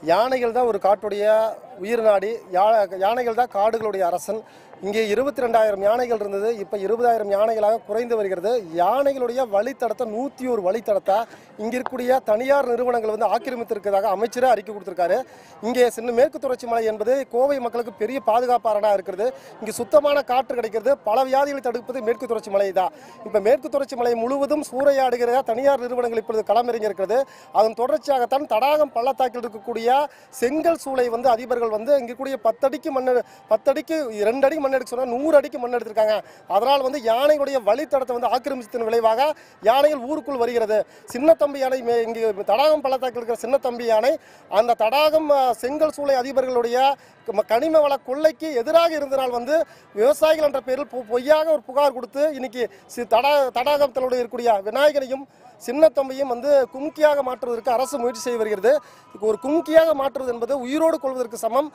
யானைகள் தான் ஒரு காட்டுடைய உயிர் நாடி. யானைகள் தான் காடுகளுடைய அரசன். இங்கே 22,000 யானைகள் இருந்தது, இப்போ 20,000 யானைகளாக குறைந்து வருகிறது. யானைகளுடைய வழித்தடத்தை 101 வழித்தடத்தை இங்கே இருக்கக்கூடிய தனியார் நிறுவனங்கள் வந்து ஆக்கிரமித்திருக்கிறதாக அமைச்சரே அறிக்கை கொடுத்திருக்காரு. இங்கே மேற்கு தொடர்ச்சி மலை என்பது கோவை மக்களுக்கு பெரிய பாதுகாப்பு அரணாக இருக்கிறது. இங்கே சுத்தமான காற்று கிடைக்கிறது. பல வியாதிகளை தடுப்பது மேற்கு தொடர்ச்சி மலை தான். இப்போ மேற்கு தொடர்ச்சி மலை முழுவதும் சூறையாடுகிற தனியார் நிறுவனங்கள் இப்பொழுது களமிறங்கி இருக்கிறது. அதன் தொடர்ச்சியாகத்தான் தடாகம் பள்ளத்தாக்கில் இருக்கக்கூடிய செங்கல் சூளை வந்து அதிபர்கள் வந்து இங்கே கூடிய 10 அடிக்கு 2 அடி மண் எடுக்க சொன்னால் 100 அடிக்கு மண் எடுத்திருக்காங்க. அதனால் வந்து யானைகளுடைய வழித்தடத்தை வந்து ஆக்கிரமித்ததன் விளைவாக யானைகள் ஊருக்குள் வருகிறது. சின்னத்தம்பி யானை இங்கே தடாகம் பள்ளத்தாக்கில் இருக்கிற சின்னத்தம்பி யானை அந்த தடாகம் செங்கல் சூளை அதிபர்களுடைய கனிம வள கொள்ளைக்கு எதிராக இருந்தனால் வந்து விவசாயிகள் என்ற பேரில் பொய்யாக ஒரு புகார் கொடுத்து இன்னைக்கு தடாகத்தினுடைய இருக்கக்கூடிய விநாயகனையும் சின்னத்தம்பியும் வந்து கும்கியாக மாற்றுவதற்கு அரசு முயற்சி செய்து வருகிறது. ஒரு கும்கியாக மாற்றுவது என்பது உயிரோடு கொள்வதற்கு சமம்.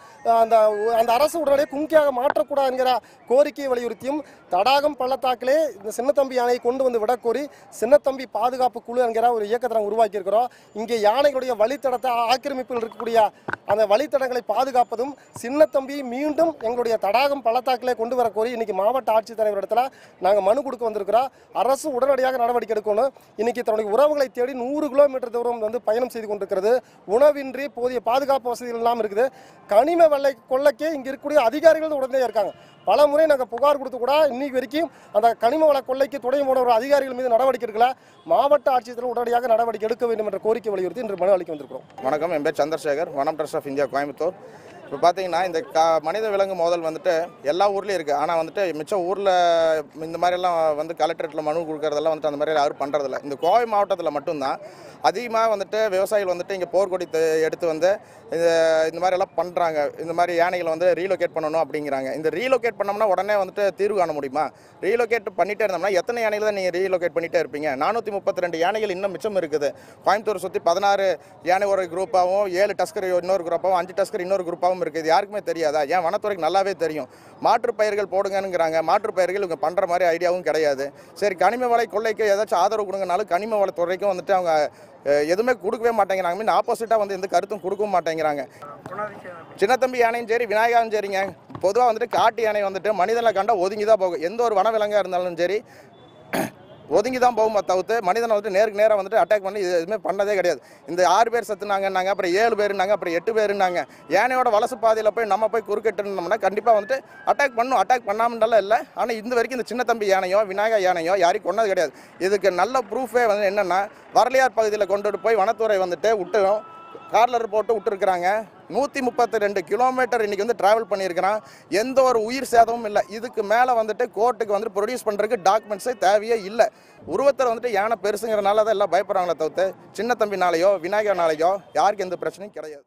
அந்த அரசு உடனே கும்கியாக மாற்றக்கூடாது என்கிற கோரிக்கையை வலியுறுத்தியும் தடாகம் பள்ளத்தாக்கிலே இந்த சின்னத்தம்பி யானையை கொண்டு வந்து விடக்கோரி சின்னத்தம்பி பாதுகாப்பு குழு என்கிற ஒரு இயக்கத்தை நாங்கள் உருவாக்கி இருக்கிறோம். இங்கே யானைகளுடைய வழித்தடத்தை ஆக்கிரமிப்பில் இருக்கக்கூடிய அந்த வழித்தடங்களை பாதுகாப்பதும் சின்னத்தம்பி மீண்டும் எங்களுடைய தடாகம் பள்ளத்தாக்கிலே கொண்டு வர கோரி இன்னைக்கு மாவட்ட ஆட்சித்தலைவர் இடத்துல நாங்கள் மனு கொடுக்க வந்திருக்கிறோம். அரசு உடனடியாக நடவடிக்கை எடுக்கணும். இன்னைக்கு தன்னுடைய உறவுகளை தேடி 100 கிலோமீட்டர் தூரம் வந்து பயணம் செய்து கொண்டிருக்கிறது. உணவின்றி போதிய பாதுகாப்பு வசதிகள் இல்லாமல் இருக்குது. கனிம வெள்ளை கொள்ளைக்கு இங்கே இருக்கக்கூடிய அதிகாரிகள் உடனே இருக்காங்க. பல முறை நாங்கள் புகார் கொடுத்து கூட இன்னைக்கு வரைக்கும் அந்த கனிம வள கொள்ளைக்கு துணை போன அதிகாரிகள் மீது நடவடிக்கை எடுக்கல. மாவட்ட ஆட்சித்தலைவர் உடனடியாக நடவடிக்கை எடுக்க வேண்டும் என்ற கோரிக்கை வலியுறுத்தி இன்று மனு அளிக்க வந்திருக்கிறோம். வணக்கம், என் பேர் சந்திரசேகர், வனம் ட்ரஸ்ட் ஆஃப் இந்தியா, கோயம்புத்தூர். இப்போ பார்த்தீங்கன்னா இந்த மனித விலங்கு மோதல் வந்துட்டு எல்லா ஊர்லேயும் இருக்குது. ஆனால் வந்துட்டு மிச்சம் ஊரில் இந்த மாதிரிலாம் வந்து கலெக்டரேட்டில் மனு கொடுக்குறதெல்லாம் வந்துட்டு அந்த மாதிரி யாரும் பண்ணுறதில்ல. இந்த கோவை மாவட்டத்தில் மட்டும்தான் அதிகமாக வந்துட்டு விவசாயிகள் வந்துட்டு இங்கே போர்க்கொடி எடுத்து வந்து இந்த மாதிரியெல்லாம் பண்ணுறாங்க. இந்த மாதிரி யானைகளை வந்து ரீலோகேட் பண்ணணும் அப்படிங்கிறாங்க. இந்த ரீலோகேட் பண்ணோம்னா உடனே வந்துட்டு தீர்வு காண முடியுமா? ரீலோகேட் பண்ணிகிட்டே இருந்தோம்னா எத்தனை யானைகள் தான் நீங்கள் ரீலோகேட் பண்ணிகிட்டே இருப்பீங்க? 432 யானைகள் இன்னும் மிச்சம் இருக்குது. கோயம்புத்தூர் சுற்றி 16 யானை ஒரு குரூப்பாகவும் 7 டஸ்கர் இன்னொரு குரூப்பாகவும் 5 டஸ்கர் இன்னொரு குரூப்பாகவும் இருக்குது. இது யாருக்குமே தெரியாதா? ஏன் வனத்துறைக்கு நல்லாவே தெரியும். மாற்று பயிர்கள் போடுங்கங்கிறாங்க. மாற்று பயிர்கள் இவங்க பண்ணுற மாதிரி ஐடியாவும் கிடையாது. சரி, கனிம வளை கொள்ளைக்கு ஏதாச்சும் ஆதரவு கொடுங்கனாலும் கனிம வளத்துறைக்கும் வந்துட்டு அவங்க எதுவுமே கொடுக்கவே மாட்டேங்கிறாங்க. மீன் ஆப்போசிட்டாக வந்து எந்த கருத்தும் கொடுக்கவும் மாட்டேங்கிறாங்க. சின்னத்தம்பி யானையும் சரி, விநாயகாவும் சரிங்க, பொதுவாக வந்துட்டு காட்டு யானை வந்துட்டு மனிதனை கண்டா ஒதுங்கி தான் போகும். எந்த ஒரு வனவிலங்காக இருந்தாலும் சரி ஒதுங்கி தான் போகும். தவிர்த்து மனிதனை வந்துட்டு நேருக்கு நேராக வந்துட்டு அட்டாக் பண்ணி இது எதுவுமே பண்ணதே கிடையாது. இந்த 6 பேர் செத்துனாங்கன்னாங்க, அப்புறம் 7 பேருனாங்க, அப்புறம் 8 பேருனாங்க. யானையோட வலசு பாதையில் போய் நம்ம போய் குறுக்கிட்டுனோம்னா கண்டிப்பாக வந்துட்டு அட்டாக் பண்ணும். அட்டாக் பண்ணாமலாம் இல்லை. ஆனால் இந்த வரைக்கும் இந்த சின்னத்தம்பி யானையோ விநாயகா யானையோ யாரையும் கொண்டது கிடையாது. இதுக்கு நல்ல ப்ரூஃபே வந்து என்னென்னா, வரலையார் பகுதியில் கொண்டுட்டு போய் வனத்துறை வந்துட்டு விட்டுரும் கார்லர் போட்டு விட்டுருக்குறாங்க. 132 கிலோமீட்டர் இன்றைக்கி வந்து ட்ராவல் பண்ணியிருக்கிறான். எந்த ஒரு உயிர் சேதமும் இல்லை. இதுக்கு மேலே வந்துட்டு கோர்ட்டுக்கு வந்துட்டு ப்ரொடியூஸ் பண்ணுறதுக்கு டாக்குமெண்ட்ஸே தேவையே இல்லை. உருவத்தில் வந்துட்டு யானை பெருசுங்கிறனால தான் எல்லாம் பயப்படுறாங்களே தவிர்த்து சின்னத்தம்பினாலேயோ விநாயகனாலேயோ யாருக்கு எந்த பிரச்சனையும் கிடையாது.